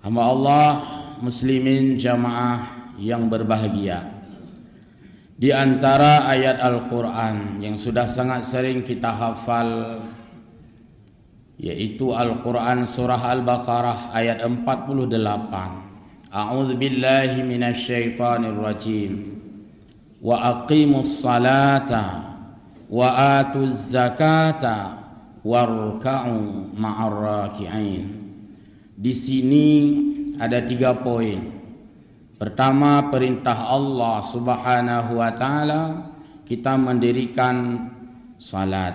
Hamba Allah muslimin jamaah yang berbahagia, di antara ayat Al-Quran yang sudah sangat sering kita hafal yaitu Al-Quran surah Al-Baqarah ayat 48. A'udzubillahi minasyaitonir rajim. Wa aqimus salata wa atuz zakata warka'u ma'ar raki'in. Di sini ada 3 poin. Pertama, perintah Allah Subhanahu wa taala kita mendirikan salat,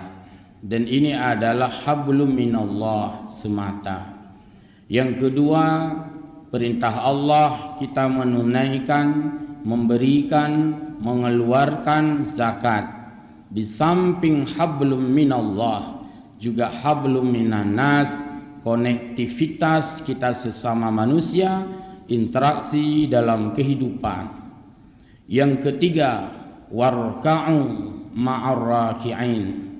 dan ini adalah hablum minallah semata. Yang kedua, perintah Allah kita menunaikan, memberikan, mengeluarkan zakat. Di samping hablum minallah juga hablum minan nas, konektivitas kita sesama manusia, interaksi dalam kehidupan. Yang ketiga, warka'u ma'ar raki'in.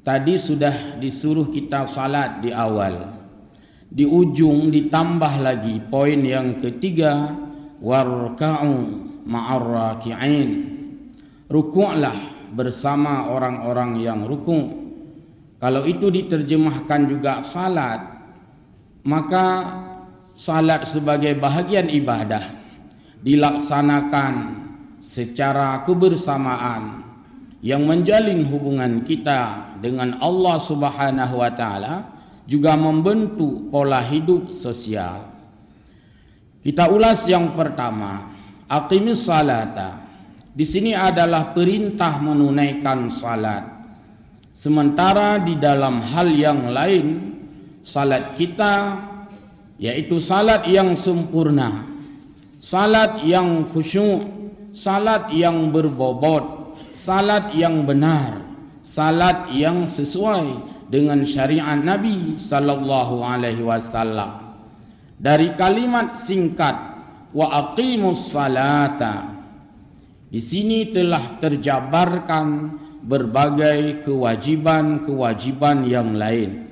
Tadi sudah disuruh kita salat di awal. Di ujung ditambah lagi poin yang ketiga, warka'u ma'ar raki'in. Rukuklah bersama orang-orang yang rukuk. Kalau itu diterjemahkan juga salat, maka salat sebagai bahagian ibadah dilaksanakan secara kebersamaan yang menjalin hubungan kita dengan Allah Subhanahu wa taala, juga membentuk pola hidup sosial. Kita ulas yang pertama, aqimis salata. Di sini adalah perintah menunaikan salat. Sementara di dalam hal yang lain, salat kita yaitu salat yang sempurna, salat yang khusyuk, salat yang berbobot, salat yang benar, salat yang sesuai dengan syariat Nabi sallallahu alaihi wasallam. Dari kalimat singkat wa aqimus salata, di sini telah terjabarkan berbagai kewajiban-kewajiban yang lain.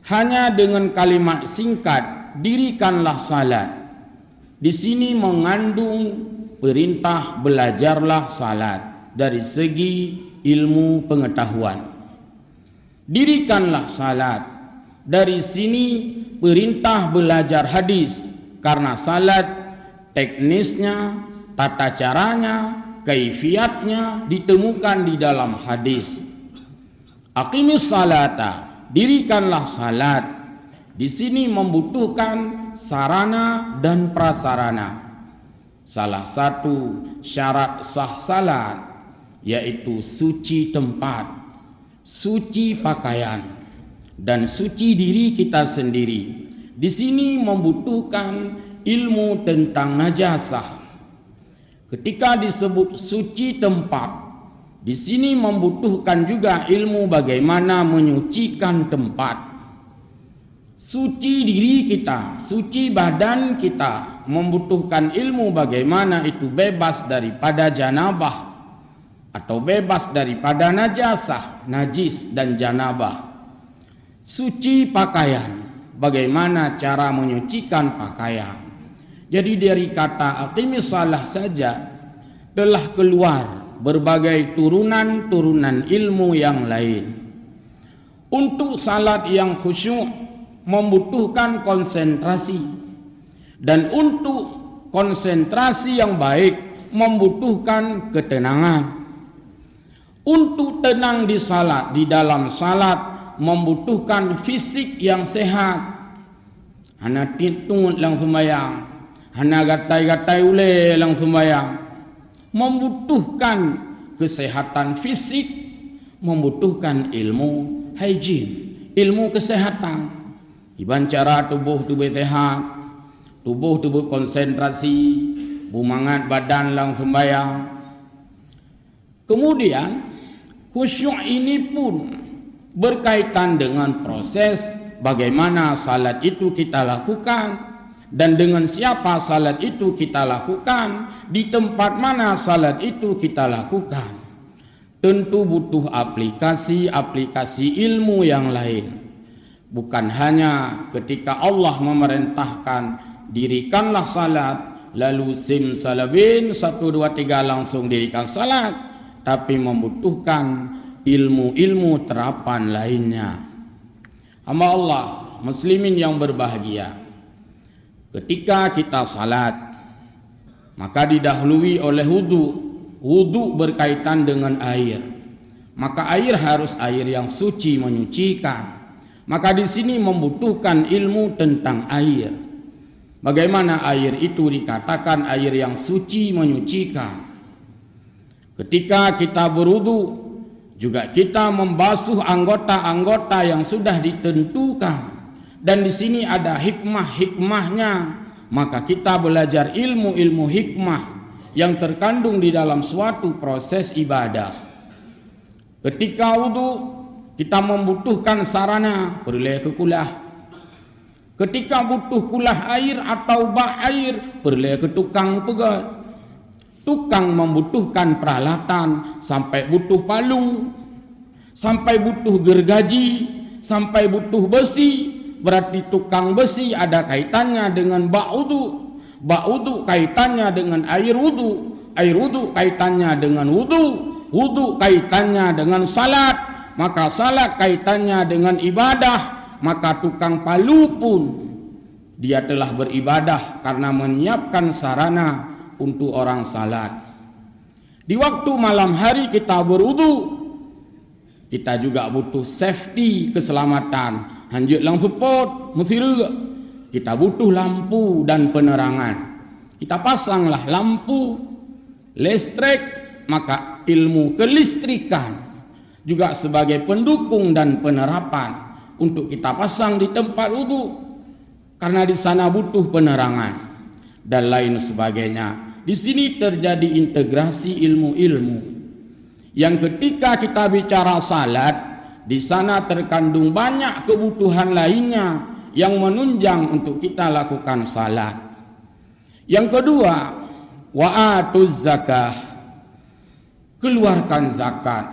Hanya dengan kalimat singkat dirikanlah salat, di sini mengandung perintah belajarlah salat dari segi ilmu pengetahuan. Dirikanlah salat, dari sini perintah belajar hadis, karena salat teknisnya, tata caranya, kaifiatnya ditemukan di dalam hadis. Aqimis salata, dirikanlah salat. Di sini membutuhkan sarana dan prasarana. Salah satu syarat sah salat yaitu suci tempat, suci pakaian, dan suci diri kita sendiri. Di sini membutuhkan ilmu tentang najasah. Ketika disebut suci tempat, di sini membutuhkan juga ilmu bagaimana menyucikan tempat. Suci diri kita, suci badan kita, membutuhkan ilmu bagaimana itu bebas daripada janabah atau bebas daripada najasah, najis dan janabah. Suci pakaian, bagaimana cara menyucikan pakaian. Jadi dari kata aqimis salah saja telah keluar berbagai turunan-turunan ilmu yang lain. Untuk salat yang khusyuk membutuhkan konsentrasi, dan untuk konsentrasi yang baik membutuhkan ketenangan. Untuk tenang di salat, di dalam salat membutuhkan fisik yang sehat. Hana tintung lang sembayang, hana gatai-gatai ule lang sembayang. Membutuhkan kesehatan fisik, membutuhkan ilmu hygiene, ilmu kesehatan. Iban cara tubuh sehat, tubuh konsentrasi, bumangat badan lang sembayang. Kemudian khusyuk ini pun berkaitan dengan proses bagaimana salat itu kita lakukan, dan dengan siapa salat itu kita lakukan, di tempat mana salat itu kita lakukan. Tentu butuh aplikasi-aplikasi ilmu yang lain. Bukan hanya ketika Allah memerintahkan dirikanlah salat, lalu sim salabin 1, 2, 3 langsung dirikan salat, tapi membutuhkan ilmu-ilmu terapan lainnya. Hamba Allah, muslimin yang berbahagia, ketika kita salat, maka didahului oleh wudu. Wudu berkaitan dengan air, maka air harus air yang suci, menyucikan. Maka di sini membutuhkan ilmu tentang air. Bagaimana air itu dikatakan air yang suci, menyucikan. Ketika kita berwudu, juga kita membasuh anggota-anggota yang sudah ditentukan. Dan di sini ada hikmah-hikmahnya. Maka kita belajar ilmu-ilmu hikmah yang terkandung di dalam suatu proses ibadah. Ketika wudu, kita membutuhkan sarana, perlu ke kulah. Ketika butuh kulah air atau bak air, perlu ke tukang pegat. Tukang membutuhkan peralatan, sampai butuh palu, sampai butuh gergaji, sampai butuh besi. Berarti tukang besi ada kaitannya dengan bak wudu. Bak wudu kaitannya dengan air wudu. Air wudu kaitannya dengan wudu. Wudu kaitannya dengan salat. Maka salat kaitannya dengan ibadah. Maka tukang palu pun dia telah beribadah karena menyiapkan sarana untuk orang salat. Di waktu malam hari kita berwudu, kita juga butuh safety, keselamatan. Hanjut lang support, mesira. Kita butuh lampu dan penerangan. Kita pasanglah lampu, listrik, maka ilmu kelistrikan juga sebagai pendukung dan penerapan untuk kita pasang di tempat wudu, karena di sana butuh penerangan dan lain sebagainya. Di sini terjadi integrasi ilmu-ilmu yang ketika kita bicara salat, di sana terkandung banyak kebutuhan lainnya yang menunjang untuk kita lakukan salat. Yang kedua, wa atuz zakah, keluarkan zakat.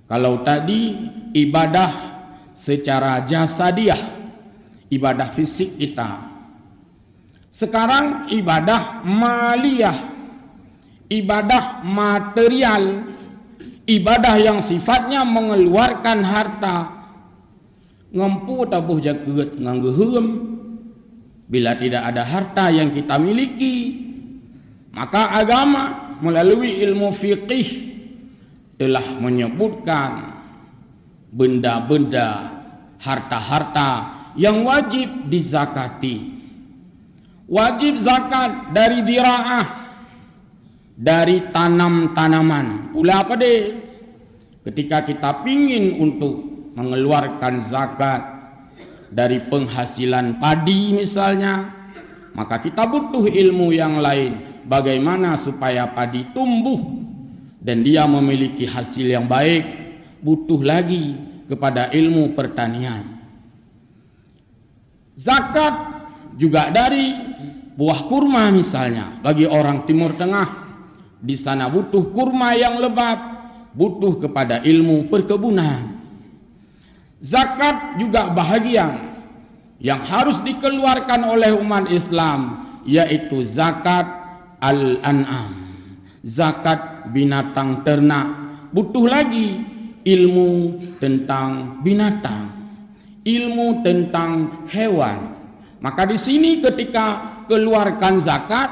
Kalau tadi ibadah secara jasadiah, ibadah fisik kita. Sekarang ibadah maliyah, ibadah material, ibadah yang sifatnya mengeluarkan harta. Ngempu tabuh jaket nganggehem. Bila tidak ada harta yang kita miliki, maka agama melalui ilmu fiqih telah menyebutkan benda-benda, harta-harta yang wajib dizakati. Wajib zakat dari dira'ah, dari tanam-tanaman. Pula apa deh? Ketika kita pingin untuk mengeluarkan zakat dari penghasilan padi misalnya, maka kita butuh ilmu yang lain. Bagaimana supaya padi tumbuh dan dia memiliki hasil yang baik, butuh lagi kepada ilmu pertanian. Zakat juga dari buah kurma misalnya. Bagi orang Timur Tengah, di sana butuh kurma yang lebat, butuh kepada ilmu perkebunan. Zakat juga bahagian yang harus dikeluarkan oleh umat Islam, yaitu zakat al-an'am, zakat binatang ternak. Butuh lagi ilmu tentang binatang, ilmu tentang hewan. Maka di sini ketika keluarkan zakat,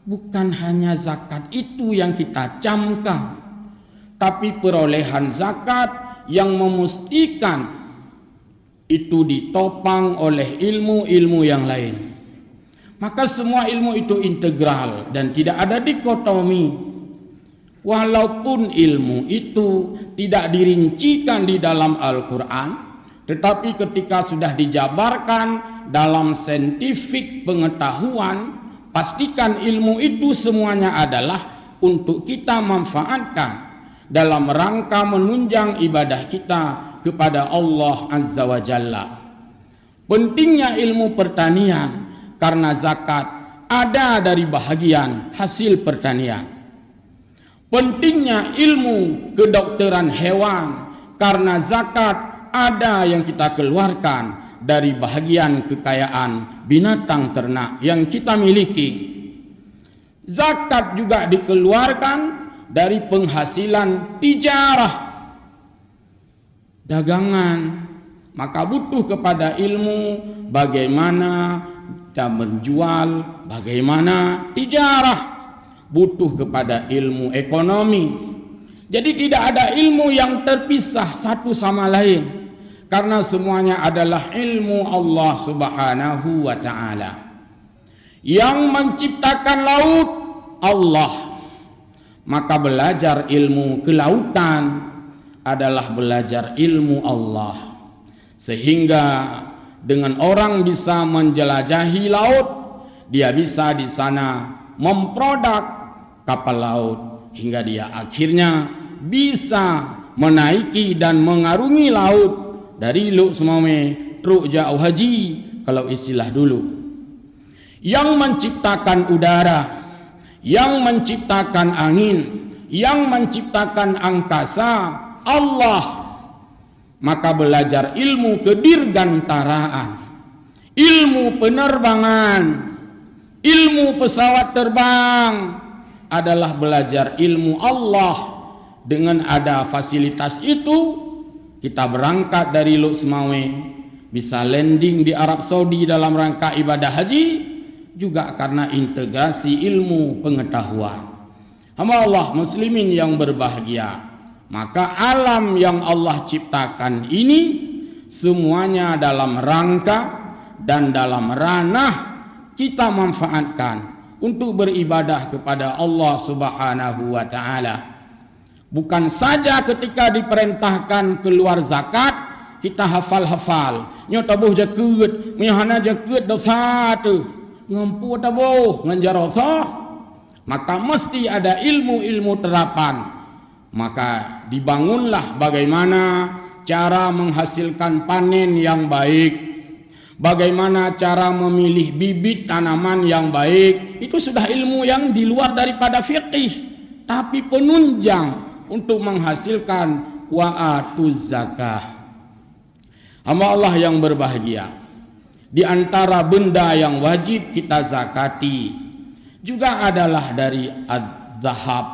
bukan hanya zakat itu yang kita camkan, tapi perolehan zakat yang memastikan itu ditopang oleh ilmu-ilmu yang lain. Maka semua ilmu itu integral dan tidak ada dikotomi. Walaupun ilmu itu tidak dirincikan di dalam Al-Quran, tetapi ketika sudah dijabarkan dalam saintifik pengetahuan, pastikan ilmu itu semuanya adalah untuk kita manfaatkan dalam rangka menunjang ibadah kita kepada Allah Azza wa Jalla. Pentingnya ilmu pertanian karena zakat ada dari bahagian hasil pertanian. Pentingnya ilmu kedokteran hewan karena zakat ada yang kita keluarkan dari bahagian kekayaan binatang ternak yang kita miliki. Zakat juga dikeluarkan dari penghasilan tijarah, dagangan. Maka butuh kepada ilmu bagaimana kita menjual, bagaimana tijarah, butuh kepada ilmu ekonomi. Jadi tidak ada ilmu yang terpisah satu sama lain, karena semuanya adalah ilmu Allah Subhanahu wa ta'ala. Yang menciptakan laut Allah, maka belajar ilmu kelautan adalah belajar ilmu Allah. Sehingga dengan orang bisa menjelajahi laut, dia bisa di sana memproduk kapal laut hingga dia akhirnya bisa menaiki dan mengarungi laut dari Luk Semame truk jauh haji kalau istilah dulu. Yang menciptakan udara, yang menciptakan angin, yang menciptakan angkasa Allah. Maka belajar ilmu kedirgantaraan, ilmu penerbangan, ilmu pesawat terbang adalah belajar ilmu Allah. Dengan ada fasilitas itu, kita berangkat dari Luk Semame, bisa landing di Arab Saudi dalam rangka ibadah haji, juga karena integrasi ilmu pengetahuan. Hamba Allah muslimin yang berbahagia, maka alam yang Allah ciptakan ini semuanya dalam rangka dan dalam ranah kita manfaatkan untuk beribadah kepada Allah Subhanahu wa ta'ala. Bukan saja ketika diperintahkan keluar zakat kita hafal-hafal, nyo tabuh jakut, nyahana jakut dosa tu ngempu tabuh nganjarosa, maka mesti ada ilmu-ilmu terapan. Maka dibangunlah bagaimana cara menghasilkan panen yang baik, bagaimana cara memilih bibit tanaman yang baik. Itu sudah ilmu yang di luar daripada fiqih, tapi penunjang untuk menghasilkan wa'atuz zakah. Hamba Allah yang berbahagia, di antara benda yang wajib kita zakati juga adalah dari az-zahab,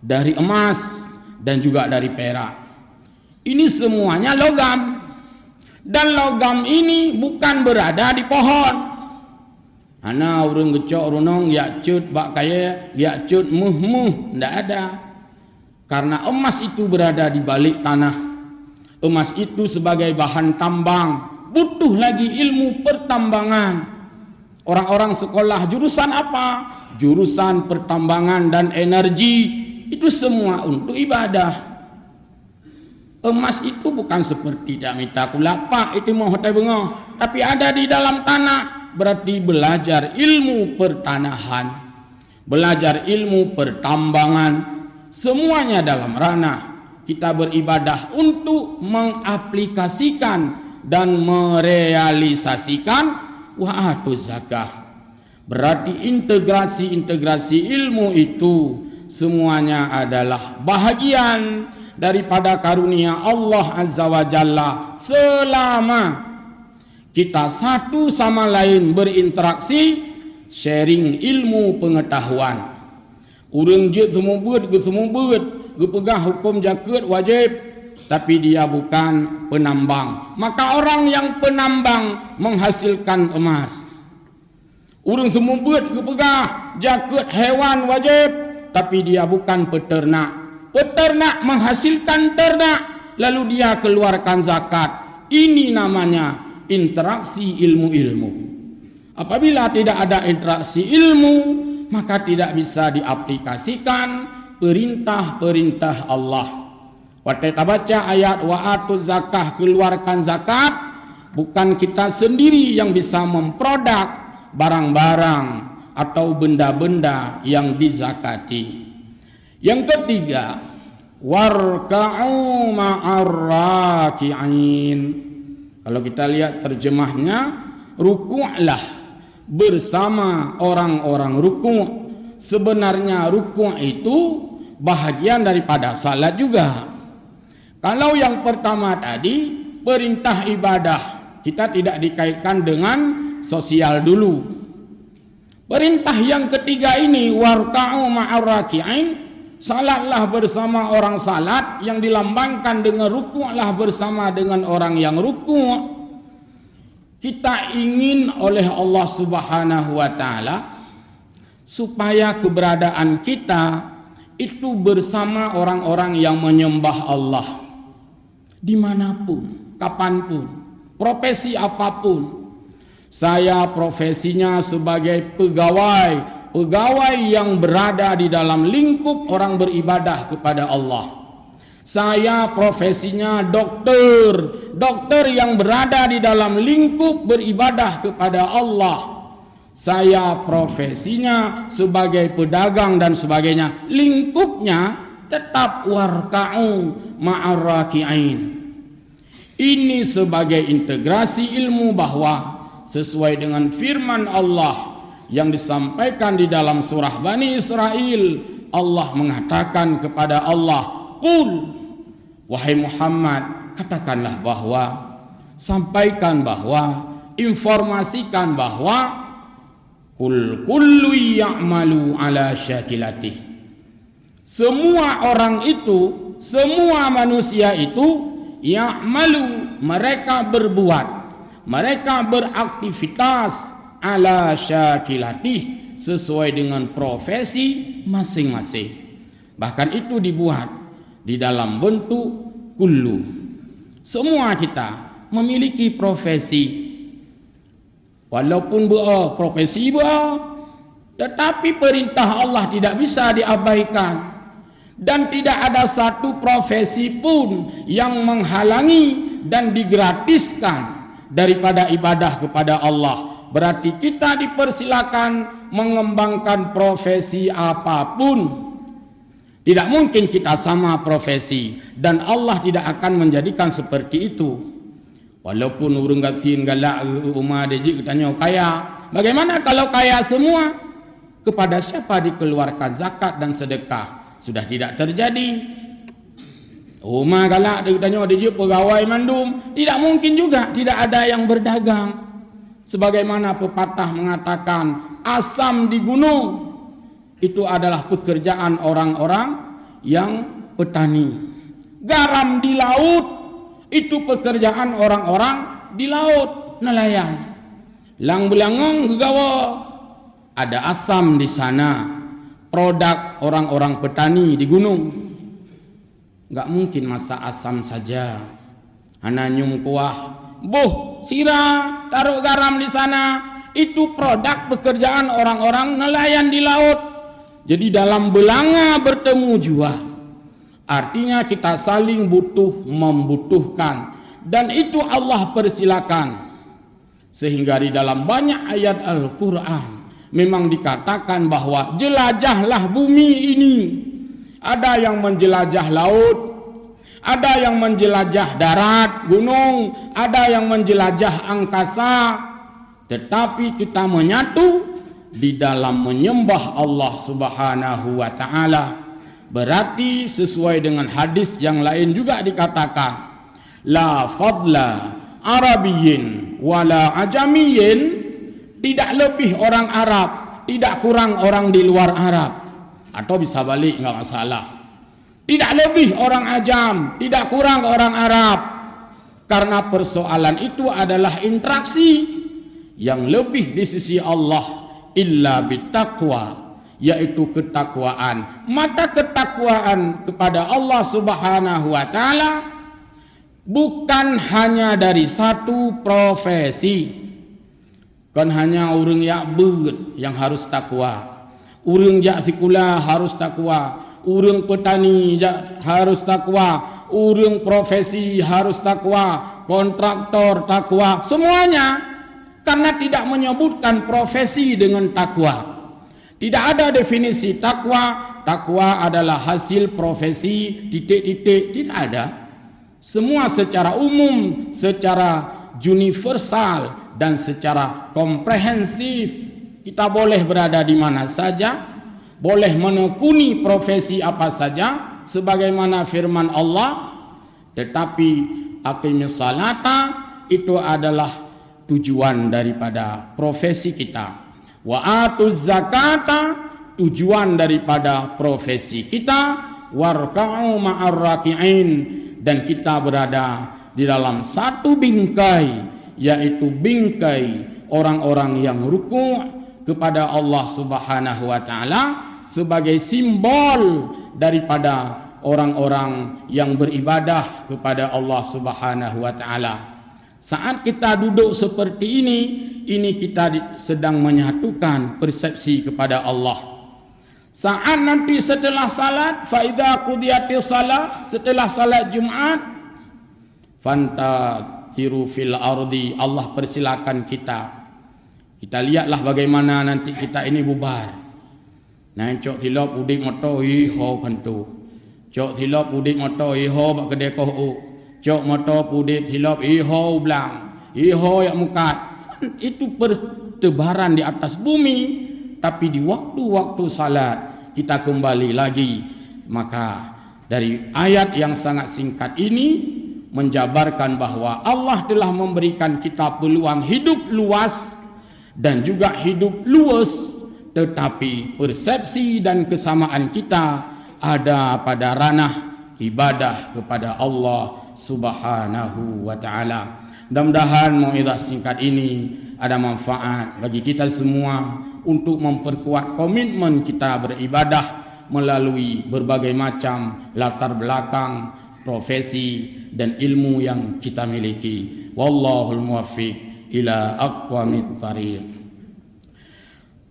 dari emas dan juga dari perak. Ini semuanya logam, dan logam ini bukan berada di pohon. Ana urang gecok runong ya cut bak kaya ya cut muh ndak ada. Karena emas itu berada di balik tanah. Emas itu sebagai bahan tambang, butuh lagi ilmu pertambangan. Orang-orang sekolah jurusan apa? Jurusan pertambangan dan energi. Itu semua untuk ibadah. Emas itu bukan seperti jamita kulapa, itu mau hotel bunga, tapi ada di dalam tanah. Berarti belajar ilmu pertanahan, belajar ilmu pertambangan, semuanya dalam ranah kita beribadah untuk mengaplikasikan dan merealisasikan wa'atuz zakah. Berarti integrasi ilmu itu semuanya adalah bahagian daripada karunia Allah Azza wa Jalla. Selama kita satu sama lain berinteraksi, sharing ilmu pengetahuan. Urang je semua buat, gepegah hukum zakat wajib, tapi dia bukan penambang. Maka orang yang penambang menghasilkan emas. Urang semua buat gepegah zakat hewan wajib, tapi dia bukan peternak. Peternak menghasilkan ternak, lalu dia keluarkan zakat. Ini namanya interaksi ilmu-ilmu. Apabila tidak ada interaksi ilmu, maka tidak bisa diaplikasikan perintah-perintah Allah. Waktu kita baca ayat wa'atuz zakah, keluarkan zakat, bukan kita sendiri yang bisa memproduk barang-barang atau benda-benda yang dizakati. Yang ketiga, warka'u ma'arraki'in. Kalau kita lihat terjemahnya, ruku'lah bersama orang-orang ruku'. Sebenarnya ruku' itu bahagian daripada salat juga. Kalau yang pertama tadi perintah ibadah kita tidak dikaitkan dengan sosial dulu. Perintah yang ketiga ini, warka'u ma'ar raki'in, salatlah bersama orang salat, yang dilambangkan dengan rukuklah bersama dengan orang yang rukuk. Kita ingin oleh Allah Subhanahu wa taala supaya keberadaan kita itu bersama orang-orang yang menyembah Allah dimanapun, kapanpun, profesi apapun. Saya profesinya sebagai pegawai yang berada di dalam lingkup orang beribadah kepada Allah. Saya profesinya dokter yang berada di dalam lingkup beribadah kepada Allah. Saya profesinya sebagai pedagang dan sebagainya. Lingkupnya tetap warka'u ma'ar raki'in. Ini sebagai integrasi ilmu bahwa sesuai dengan firman Allah yang disampaikan di dalam surah Bani Israel, Allah mengatakan kepada Allah, "Qul, wahai Muhammad, katakanlah bahwa, sampaikan bahwa, informasikan bahwa kul kullu ya'malu ala syakilatih." Semua orang itu, semua manusia itu ya'malu, mereka berbuat, mereka beraktivitas ala syakilatih, sesuai dengan profesi masing-masing. Bahkan itu dibuat di dalam bentuk kullu. Semua kita memiliki profesi. Walaupun profesi tetapi perintah Allah tidak bisa diabaikan. Dan tidak ada satu profesi pun yang menghalangi dan digratiskan daripada ibadah kepada Allah. Berarti kita dipersilakan mengembangkan profesi apapun. Tidak mungkin kita sama profesi, dan Allah tidak akan menjadikan seperti itu. Walaupun urang gatsin galak rumah deji tanya kaya, bagaimana kalau kaya semua? Kepada siapa dikeluarkan zakat dan sedekah? Sudah tidak terjadi. Rumah galak dia tanya deji pegawai mandum, tidak mungkin juga tidak ada yang berdagang. Sebagaimana pepatah mengatakan, asam di gunung itu adalah pekerjaan orang-orang yang petani. Garam di laut itu pekerjaan orang-orang di laut, nelayan. Lang belangong gegawa, ada asam di sana, produk orang-orang petani di gunung. Enggak mungkin masa asam saja. Ananyum kuah, boh sirah, taruh garam di sana, itu produk pekerjaan orang-orang nelayan di laut. Jadi dalam belanga bertemu jua. Artinya kita saling butuh membutuhkan, dan itu Allah persilakan. Sehingga di dalam banyak ayat Al-Quran memang dikatakan bahwa jelajahlah bumi ini. Ada yang menjelajah laut, ada yang menjelajah darat, gunung, ada yang menjelajah angkasa. Tetapi kita menyatu di dalam menyembah Allah Subhanahu wa ta'ala. Berarti sesuai dengan hadis yang lain juga dikatakan, la fadla Arabiyyin wala ajamiyyin, tidak lebih orang Arab, tidak kurang orang di luar Arab. Atau bisa balik, enggak masalah. Tidak lebih orang ajam, tidak kurang orang Arab. Karena persoalan itu adalah interaksi yang lebih di sisi Allah, illa bittaqwa, yaitu ketakwaan. Maka ketakwaan kepada Allah Subhanahu wa ta'ala bukan hanya dari satu profesi. Kan hanya orang yang ber yang harus takwa, orang yang sekolah harus takwa, orang petani harus takwa, orang profesi harus takwa, kontraktor takwa, semuanya. Karena tidak menyebutkan profesi dengan takwa. Tidak ada definisi takwa. Takwa adalah hasil profesi titik-titik, tidak ada. Semua secara umum, secara universal dan secara komprehensif. Kita boleh berada di mana saja, boleh menekuni profesi apa saja sebagaimana firman Allah, tetapi aqimis salata, itu adalah tujuan daripada profesi kita. Wa atuz zakata, tujuan daripada profesi kita. Warka'u ma'ar raki'in, dan kita berada di dalam satu bingkai, yaitu bingkai orang-orang yang ruku' kepada Allah Subhanahu wa taala, sebagai simbol daripada orang-orang yang beribadah kepada Allah Subhanahu wa taala. Saat kita duduk seperti ini kita sedang menyatukan persepsi kepada Allah. Saat nanti setelah salat, fa idza qudiyatis salat, setelah salat Jumat, fantashiru fil ardi, Allah persilakan kita lihatlah bagaimana nanti kita ini bubar. Nah, cok silap udik moto iho kantu. Cok silap udik moto iho bak kedai koh. Cok moto pudik silap iho belang. Iho yang mukat. Itu bertebaran di atas bumi. Tapi di waktu-waktu salat kita kembali lagi. Maka dari ayat yang sangat singkat ini menjabarkan bahwa Allah telah memberikan kita peluang hidup luas dan juga hidup luas, tetapi persepsi dan kesamaan kita ada pada ranah ibadah kepada Allah Subhanahu wa taala. Mudah-mudahan mau'izah singkat ini ada manfaat bagi kita semua untuk memperkuat komitmen kita beribadah melalui berbagai macam latar belakang, profesi dan ilmu yang kita miliki. Wallahul muwaffiq ila aqwamit thariq.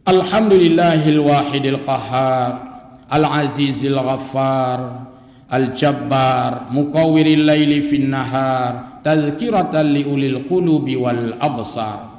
Alhamdulillahil wahidil qahhar, al-azizil ghaffar, al-jabbar, muqawwiril laili fin nahar, tadhkiratan li ulil qulubi wal absar.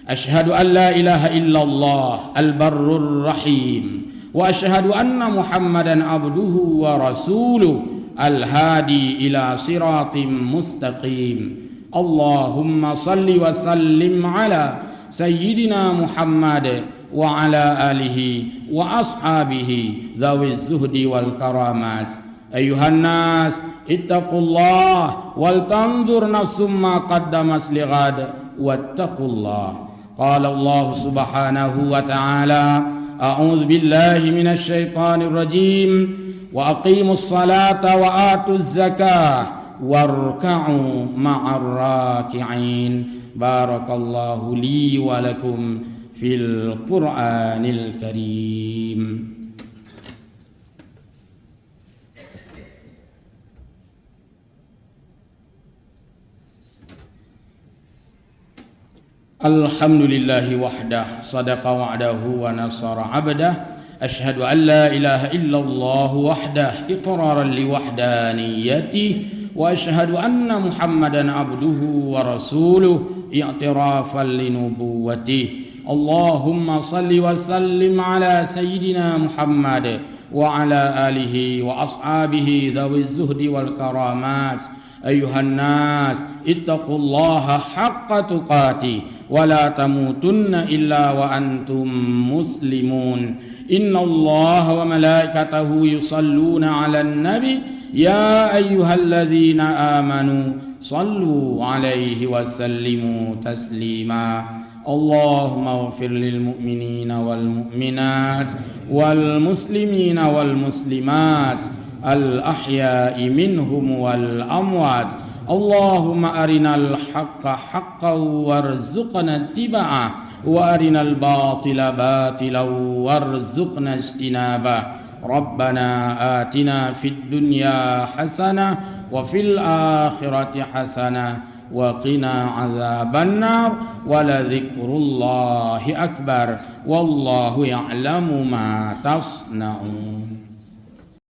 Ashhadu an la ilaha illallah al-barrur rahim, wa ashhadu anna Muhammadan abduhu wa rasuluh al-hadi ila siratim mustaqim. Allahumma salli wa sallim ala sayyidina Muhammad wa ala alihi wa ashabihi dhawiz zuhdi wal karamat. Ayuhan nas ittaqullah wal tanzur nafsum ma qaddamat lighad wattaqullah. Qala Allah subhanahu wa ta'ala, a'udzu billahi minasy syaithanir rajim, wa aqimus salata wa atuz zakah warka'u ma'ar raki'in. Barakallahu li wa lakum fil Qur'anil Karim. Alhamdulillahi wahdah, sadaqa wa'dahu wa nasara 'abdah. Ashhadu an la ilaha illallah wahdah iqraran li wahdaniyatihi, wa ashhadu anna Muhammadan abduhu wa rasuluh i'tirafan li nubuwwatihi. Allahumma salli wa sallim ala sayyidina Muhammad wa ala alihi wa ashabihi dhawiz zuhdi wal karamat. Ayuhan nas ittaqullaha haqqa tuqatih wa la tamutunna illa wa antum muslimun. Innallaha wa malaikatahu yusalluna 'alan nabi ya ayyuhalladzina amanu sallu 'alaihi wa sallimu taslima. Allahumma ighfir lil mu'minina wal mu'minat wal muslimina wal muslimat al-ahya'i minhum wal amwat. Allahumma arinal haqqa haqqan warzuqna ittiba'ah wa arinal batila batilan warzuqna ijtinabah. Rabbana atina fid dunya hasanah wa fil akhirati hasanah wa qina adzabannar wa la dzikrullahi akbar wallahu ya'lamu ma tasna'un.